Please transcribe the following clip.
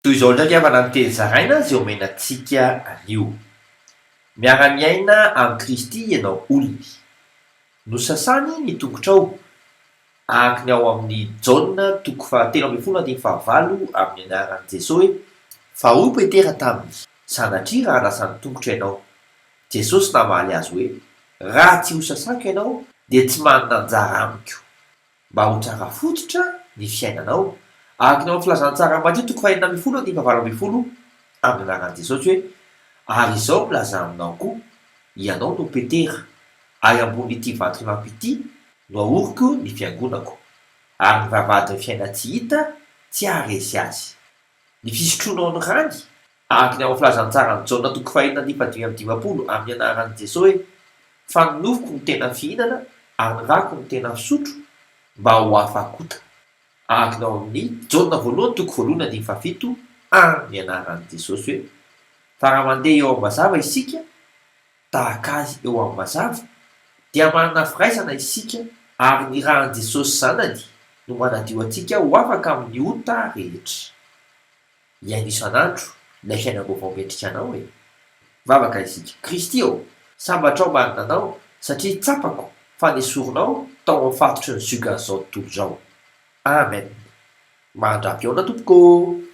toy izao ndraiky avana ny teny zaraina zay omenantsika anio. Miara-miaina amin'ny Kristy ianao olony. Nosasany ny tongotrao araka ny ao amin'ny Jaona 3:15 amin'ny anaran'i Jesosy hoe fa hoy Petera taminy sanatria raha nasany tongotra ianao. Jesosy namaly azy hoe raha tsy ho sasako ianao dia tsy manana anjara amiko. Mba ho tsara fototra ny fiainanao araka ny ao amin'ny filazantsara Matteo 4:20 amin'ny anaran'i Jesosy hoe ary izao milaza aminao koa ianao no Petera ary ambon'ity vatolampy ity no ahoriko ny fiangonako ary ny vavahadin'ny fiaina tsy hita tsy haharesy azy. Ny fisotronao ny rany araka ny ao amin'ny filazantsara ny Jaona 2:15 amin'ny anaran'i Jesosy hoe fa nonofiko ny tena fihinana ary ny rako ny tena fisotro mba ho afakota araka ny ao amin'ny Jaona 1:17 amin'ny anaran'i Jesosy hoe fa raha mandeha eo amin'ny mazava isika tahaka azy eo amin'ny mazava dia manana firaisana isika ary ny rahan'i Jesosy zanany no manadio antsika ho afaka amin'ny ota rehetra. Iaino isan'andro ilay fiainam-baovao metrika anao e. Vavaka isika Kristy eo sambatrao maninanao satria tsapako fa nesoronao tao amin'ny fatotry ny zugan'izao tontolo izao. Amen. Mandrapiona tompoko.